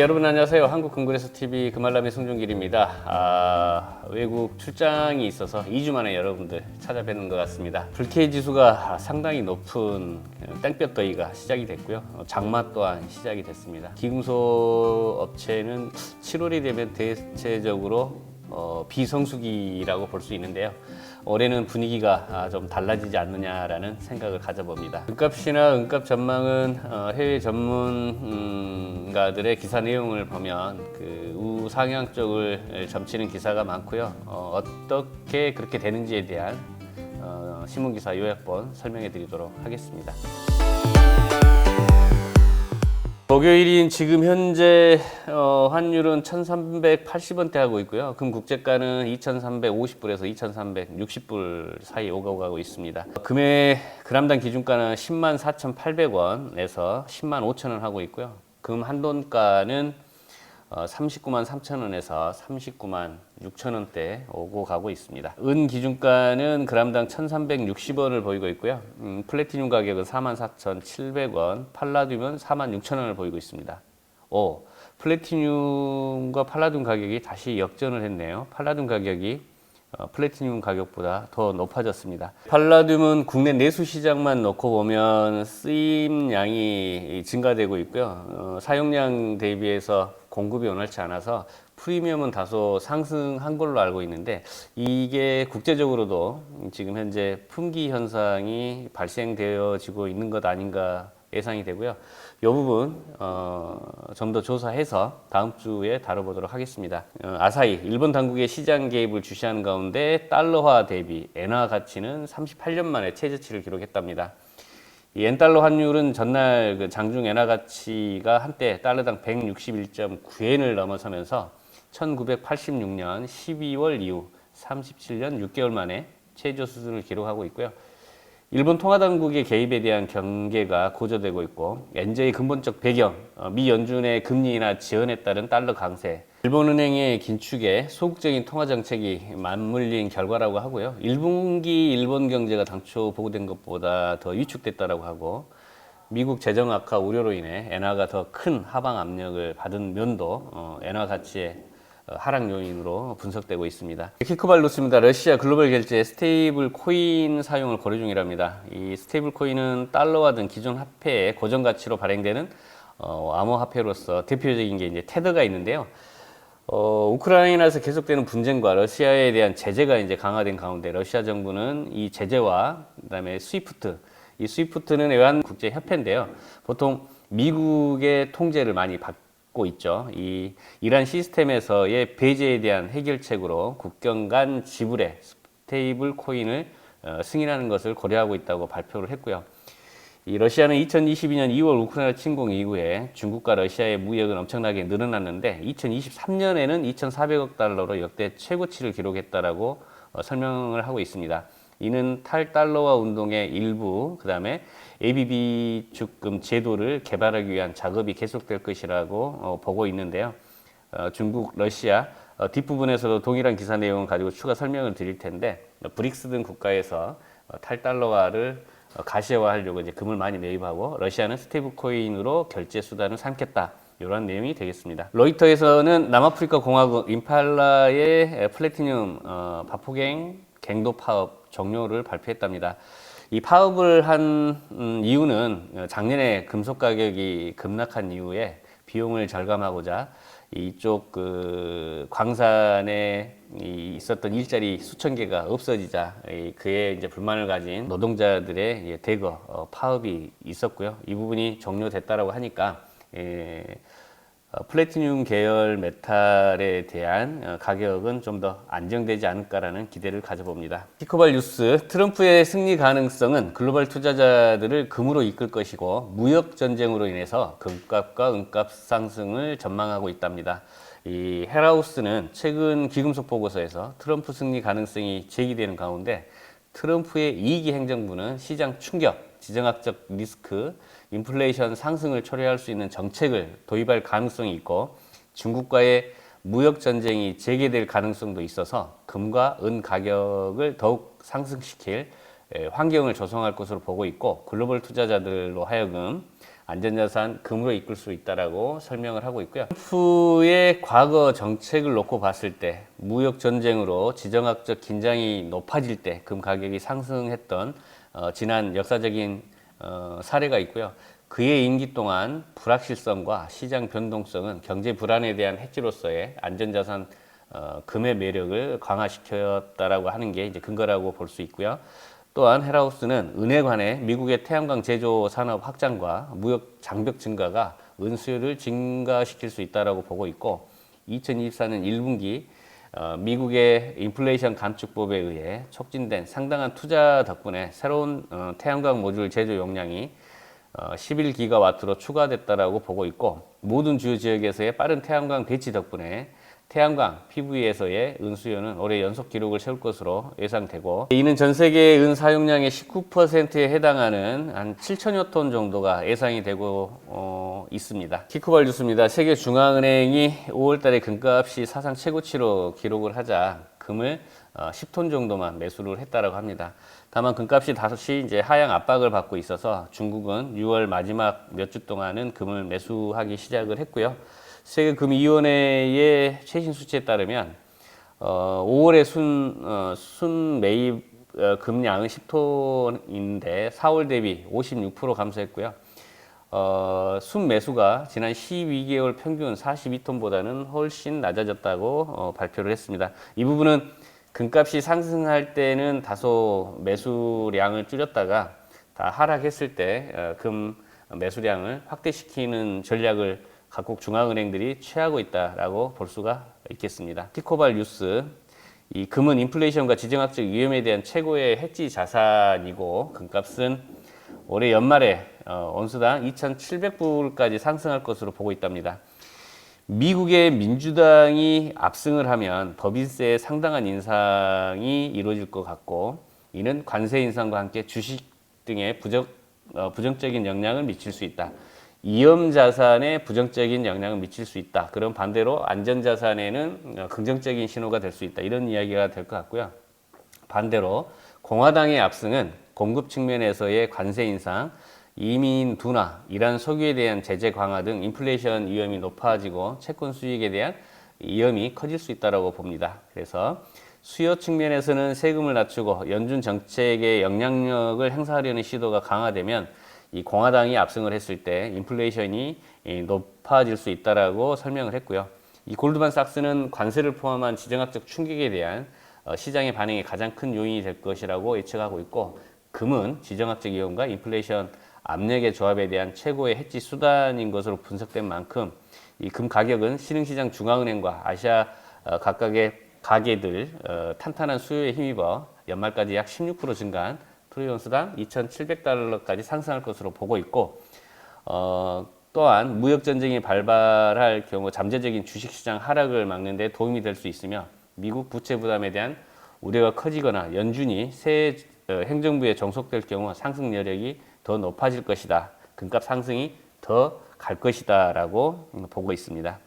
여러분 안녕하세요. 한국금그래서TV 금알라비 송종길입니다. 외국 출장이 있어서 2주 만에 여러분들 찾아뵙는 것 같습니다. 불쾌 지수가 상당히 높은 땡볕더위가 시작이 됐고요. 장마 또한 시작이 됐습니다. 기금속 업체는 7월이 되면 대체적으로 비성수기라고 볼 수 있는데요. 올해는 분위기가 좀 달라지지 않느냐라는 생각을 가져봅니다. 은값이나 은값 전망은 해외 전문가들의 기사 내용을 보면 그 우상향 쪽을 점치는 기사가 많고요. 어떻게 그렇게 되는지에 대한 신문기사 요약본 설명해 드리도록 하겠습니다. 목요일인 지금 현재 환율은 1380원대 하고 있고요. 금 국제가는 2350불에서 2360불 사이 오가고 가고 있습니다. 금의 그람당 기준가는 104,800원에서 105,000원 하고 있고요. 금 한돈가는 39만 3천원에서 39만 6천원대 오고 가고 있습니다. 은 기준가는 그람당 1360원을 보이고 있고요. 플래티늄 가격은 44,700원, 팔라듐은 46,000원을 보이고 있습니다. 플래티늄과 팔라듐 가격이 다시 역전을 했네요. 팔라듐 가격이 플래티늄 가격보다 더 높아졌습니다. 팔라듐은 국내 내수 시장만 놓고 보면 쓰임량이 증가되고 있고요. 사용량 대비해서 공급이 원활치 않아서 프리미엄은 다소 상승한 걸로 알고 있는데, 이게 국제적으로도 지금 현재 품귀 현상이 발생되어지고 있는 것 아닌가 예상이 되고요. 이 부분 좀 더 조사해서 다음 주에 다뤄보도록 하겠습니다. 아사히 일본 당국의 시장 개입을 주시하는 가운데 달러화 대비 엔화 가치는 38년 만에 최저치를 기록했답니다. 이 엔달러 환율은 전날 그 장중 엔화 가치가 한때 달러당 161.9엔을 넘어서면서 1986년 12월 이후 37년 6개월 만에 최저 수준을 기록하고 있고요. 일본 통화당국의 개입에 대한 경계가 고조되고 있고, 엔저의 근본적 배경, 미 연준의 금리 인하 지연에 따른 달러 강세, 일본은행의 긴축에 소극적인 통화정책이 맞물린 결과라고 하고요. 1분기 일본 경제가 당초 보고된 것보다 더 위축됐다라고 하고, 미국 재정 악화 우려로 인해 엔화가 더 큰 하방 압력을 받은 면도 엔화 가치의 하락 요인으로 분석되고 있습니다. 키크발루스입니다. 러시아 글로벌 결제 스테이블 코인 사용을 고려 중이랍니다. 이 스테이블 코인은 달러와 등 기존 화폐의 고정 가치로 발행되는 암호화폐로서 대표적인 게 이제 테더가 있는데요. 우크라이나에서 계속되는 분쟁과 러시아에 대한 제재가 이제 강화된 가운데, 러시아 정부는 이 제재와 그다음에 스위프트, 이 스위프트는 외환 국제 협회인데요. 보통 미국의 통제를 많이 받고 있죠. 이러한 시스템에서의 배제에 대한 해결책으로 국경 간 지불에 스테이블 코인을 승인하는 것을 고려하고 있다고 발표를 했고요. 이 러시아는 2022년 2월 우크라이나 침공 이후에 중국과 러시아의 무역은 엄청나게 늘어났는데, 2023년에는 2,400억 달러로 역대 최고치를 기록했다라고 설명을 하고 있습니다. 이는 탈달러화 운동의 일부, 그 다음에 ABB 주금 제도를 개발하기 위한 작업이 계속될 것이라고 보고 있는데요. 중국, 러시아 뒷부분에서도 동일한 기사 내용을 가지고 추가 설명을 드릴 텐데, 브릭스 등 국가에서 탈달러화를 가시화하려고 이제 금을 많이 매입하고, 러시아는 스테이블 코인으로 결제 수단을 삼겠다, 이런 내용이 되겠습니다. 로이터에서는 남아프리카 공화국 임팔라의 플래티늄 바포갱 갱도 파업 종료를 발표했답니다. 이 파업을 한 이유는 작년에 금속 가격이 급락한 이후에 비용을 절감하고자 이쪽 그 광산에 있었던 일자리 수천 개가 없어지자 그에 이제 불만을 가진 노동자들의 대거 파업이 있었고요. 이 부분이 종료됐다라고 하니까 플래티늄 계열 메탈에 대한 가격은 좀 더 안정되지 않을까라는 기대를 가져봅니다. 키커발 뉴스, 트럼프의 승리 가능성은 글로벌 투자자들을 금으로 이끌 것이고, 무역 전쟁으로 인해서 금값과 은값 상승을 전망하고 있답니다. 이 헬하우스는 최근 기금속 보고서에서 트럼프 승리 가능성이 제기되는 가운데, 트럼프의 2기 행정부는 시장 충격, 지정학적 리스크, 인플레이션 상승을 초래할 수 있는 정책을 도입할 가능성이 있고, 중국과의 무역 전쟁이 재개될 가능성도 있어서 금과 은 가격을 더욱 상승시킬 환경을 조성할 것으로 보고 있고, 글로벌 투자자들로 하여금 안전자산 금으로 이끌 수 있다라고 설명을 하고 있고요. 트럼프의 과거 정책을 놓고 봤을 때 무역 전쟁으로 지정학적 긴장이 높아질 때 금 가격이 상승했던 지난 역사적인 사례가 있고요. 그의 임기 동안 불확실성과 시장 변동성은 경제 불안에 대한 해지로서의 안전자산 금의 매력을 강화시켰다라고 하는 게 이제 근거라고 볼 수 있고요. 또한 헬하우스는 은에 관해 미국의 태양광 제조 산업 확장과 무역 장벽 증가가 은 수요를 증가시킬 수 있다고 보고 있고 2024년 1분기 미국의 인플레이션 감축법에 의해 촉진된 상당한 투자 덕분에 새로운 태양광 모듈 제조 용량이 11기가와트로 추가됐다라고 보고 있고 모든 주요 지역에서의 빠른 태양광 배치 덕분에 태양광 PV에서의 은 수요는 올해 연속 기록을 세울 것으로 예상되고 이는 전 세계 은 사용량의 19%에 해당하는 한 7천여 톤 정도가 예상이 되고 있습니다. 키쿠발 뉴스입니다. 세계중앙은행이 5월달에 금값이 사상 최고치로 기록을 하자 금을 10톤 정도만 매수를 했다라고 합니다. 다만 금값이 다시 이제 하향 압박을 받고 있어서 중국은 6월 마지막 몇 주 동안은 금을 매수하기 시작을 했고요. 세계금위원회의 최신 수치에 따르면 5월의 순 매입 금량은 10톤인데 4월 대비 56% 감소했고요. 순 매수가 지난 12개월 평균 42톤보다는 훨씬 낮아졌다고 발표를 했습니다. 이 부분은 금값이 상승할 때는 다소 매수량을 줄였다가 다 하락했을 때 금 매수량을 확대시키는 전략을 각국 중앙은행들이 취하고 있다라고 볼 수가 있겠습니다. 티코발 뉴스. 이 금은 인플레이션과 지정학적 위험에 대한 최고의 해지 자산이고 금값은 올해 연말에 온수당 2,700불까지 상승할 것으로 보고 있답니다. 미국의 민주당이 압승을 하면 법인세의 상당한 인상이 이루어질 것 같고 이는 관세 인상과 함께 주식 등의 부정적인 영향을 미칠 수 있다. 위험자산에 부정적인 영향을 미칠 수 있다. 그럼 반대로 안전자산에는 긍정적인 신호가 될 수 있다. 이런 이야기가 될 것 같고요. 반대로 공화당의 압승은 공급 측면에서의 관세 인상, 이민 둔화, 이란 석유에 대한 제재 강화 등 인플레이션 위험이 높아지고 채권 수익에 대한 위험이 커질 수 있다고 봅니다. 그래서 수요 측면에서는 세금을 낮추고 연준 정책의 영향력을 행사하려는 시도가 강화되면 이 공화당이 압승을 했을 때 인플레이션이 높아질 수 있다라고 설명을 했고요. 이 골드만삭스는 관세를 포함한 지정학적 충격에 대한 시장의 반응이 가장 큰 요인이 될 것이라고 예측하고 있고 금은 지정학적 위험과 인플레이션 압력의 조합에 대한 최고의 해지 수단인 것으로 분석된 만큼 이 금 가격은 신흥시장 중앙은행과 아시아 각각의 가게들 탄탄한 수요에 힘입어 연말까지 약 16% 증가한 트로이온스당 2,700달러까지 상승할 것으로 보고 있고 또한 무역전쟁이 발발할 경우 잠재적인 주식시장 하락을 막는 데 도움이 될 수 있으며 미국 부채 부담에 대한 우려가 커지거나 연준이 새 행정부에 종속될 경우 상승 여력이 더 높아질 것이다. 금값 상승이 더 갈 것이다 라고 보고 있습니다.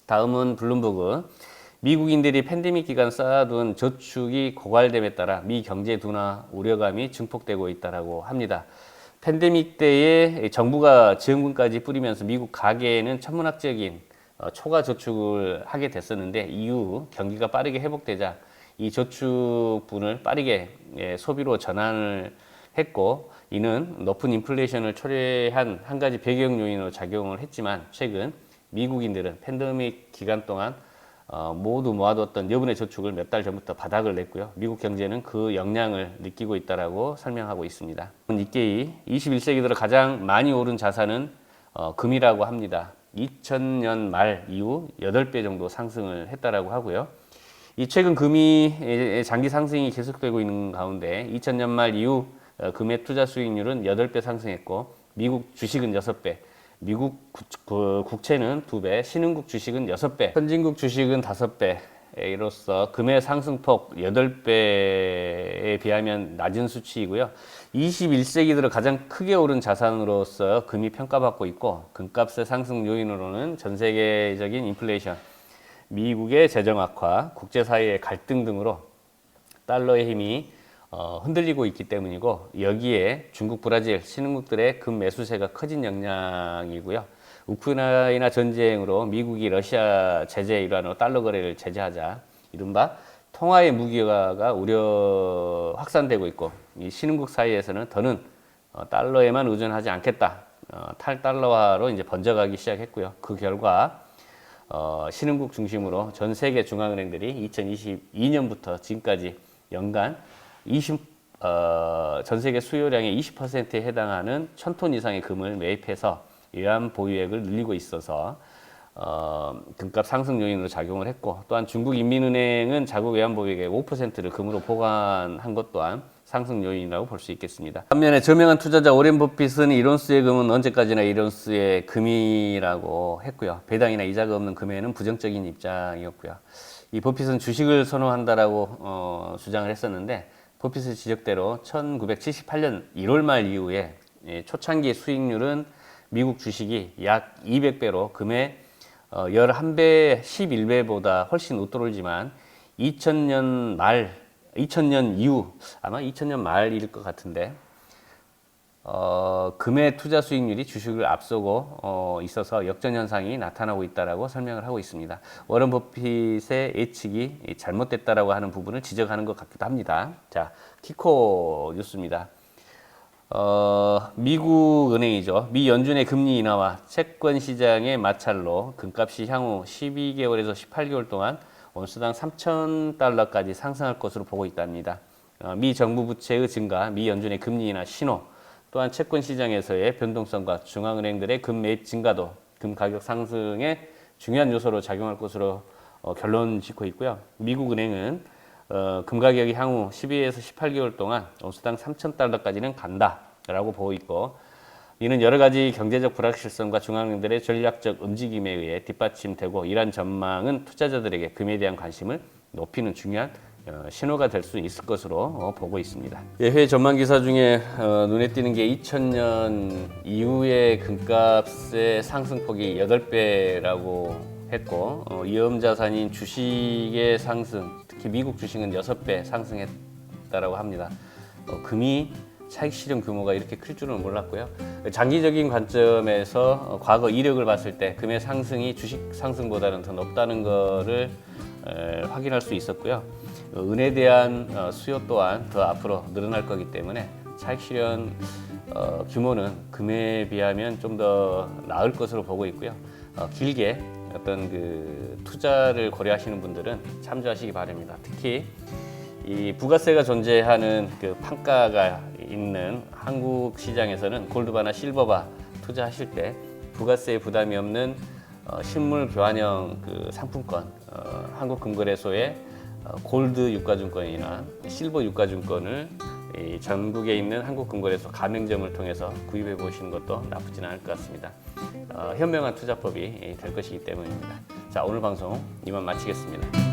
다음은 블룸버그. 미국인들이 팬데믹 기간 쌓아둔 저축이 고갈됨에 따라 미 경제 둔화 우려감이 증폭되고 있다고 합니다. 팬데믹 때에 정부가 지원금까지 뿌리면서 미국 가계에는 천문학적인 초과 저축을 하게 됐었는데 이후 경기가 빠르게 회복되자 이 저축분을 빠르게 소비로 전환을 했고 이는 높은 인플레이션을 초래한 한 가지 배경 요인으로 작용을 했지만 최근 미국인들은 팬데믹 기간 동안 모두 모아뒀던 여분의 저축을 몇 달 전부터 바닥을 냈고요. 미국 경제는 그 영향을 느끼고 있다고 설명하고 있습니다. 니케이 21세기 들어 가장 많이 오른 자산은 금이라고 합니다. 2000년 말 이후 8배 정도 상승을 했다고 하고요. 이 최근 금이 장기 상승이 계속되고 있는 가운데 2000년 말 이후 금의 투자 수익률은 8배 상승했고 미국 주식은 6배, 미국 국채는 2배, 신흥국 주식은 6배, 선진국 주식은 5배. 이로써 금의 상승폭 8배에 비하면 낮은 수치이고요. 21세기 들어 가장 크게 오른 자산으로서 금이 평가받고 있고 금값의 상승 요인으로는 전 세계적인 인플레이션, 미국의 재정 악화, 국제사회의 갈등 등으로 달러의 힘이 흔들리고 있기 때문이고, 여기에 중국, 브라질, 신흥국들의 금 매수세가 커진 영향이고요. 우크라이나 전쟁으로 미국이 러시아 제재 일환으로 달러 거래를 제재하자 이른바 통화의 무기화가 우려 확산되고 있고, 이 신흥국 사이에서는 더는 달러에만 의존하지 않겠다, 탈달러화로 이제 번져가기 시작했고요. 그 결과 신흥국 중심으로 전 세계 중앙은행들이 2022년부터 지금까지 연간 전 세계 수요량의 20%에 해당하는 1000톤 이상의 금을 매입해서 외환 보유액을 늘리고 있어서 금값 상승 요인으로 작용을 했고, 또한 중국 인민은행은 자국 외환 보유액의 5%를 금으로 보관한 것 또한 상승 요인이라고 볼 수 있겠습니다. 반면에 저명한 투자자 오렌 버핏은 1온스의 금은 언제까지나 1온스의 금이라고 했고요. 배당이나 이자가 없는 금에는 부정적인 입장이었고요. 이 버핏은 주식을 선호한다라고 주장을 했었는데, 버핏의 지적대로 1978년 1월 말 이후에 초창기 수익률은 미국 주식이 약 200배로 금의 11배, 11배보다 훨씬 웃돌지만 2000년 이후, 아마 2000년 말일 것 같은데, 금의 투자 수익률이 주식을 앞서고 있어서 역전 현상이 나타나고 있다라고 설명을 하고 있습니다. 워런 버핏의 예측이 잘못됐다라고 하는 부분을 지적하는 것 같기도 합니다. 자, 키코 뉴스입니다. 미국 은행이죠. 미 연준의 금리 인하와 채권 시장의 마찰로 금값이 향후 12개월에서 18개월 동안 온스당 3,000달러까지 상승할 것으로 보고 있답니다. 미 정부 부채의 증가, 미 연준의 금리 인하 신호, 또한 채권 시장에서의 변동성과 중앙은행들의 금 매입 증가도 금 가격 상승에 중요한 요소로 작용할 것으로 결론 짓고 있고요. 미국 은행은 금 가격이 향후 12에서 18개월 동안 온스당 3,000달러까지는 간다라고 보고 있고, 이는 여러 가지 경제적 불확실성과 중앙은행들의 전략적 움직임에 의해 뒷받침되고, 이러한 전망은 투자자들에게 금에 대한 관심을 높이는 중요한 신호가 될 수 있을 것으로 보고 있습니다. 해외 전망 기사 중에 눈에 띄는 게 2000년 이후에 금값의 상승폭이 8배라고 했고, 위험자산인 주식의 상승, 특히 미국 주식은 6배 상승했다라고 합니다. 금이 차익 실현 규모가 이렇게 클 줄은 몰랐고요. 장기적인 관점에서 과거 이력을 봤을 때 금의 상승이 주식 상승보다는 더 높다는 것을 확인할 수 있었고요. 은에 대한 수요 또한 더 앞으로 늘어날 거기 때문에 차익 실현 규모는 금에 비하면 좀 더 나을 것으로 보고 있고요. 길게 어떤 그 투자를 고려하시는 분들은 참조하시기 바랍니다. 특히 이 부가세가 존재하는 그 판가가 있는 한국 시장에서는 골드바나 실버바 투자하실 때 부가세 부담이 없는 실물 교환형 그 상품권, 한국금거래소의 골드 유가증권이나 실버 유가증권을 전국에 있는 한국금거래소 가맹점을 통해서 구입해 보시는 것도 나쁘지는 않을 것 같습니다. 현명한 투자법이 될 것이기 때문입니다. 자, 오늘 방송 이만 마치겠습니다.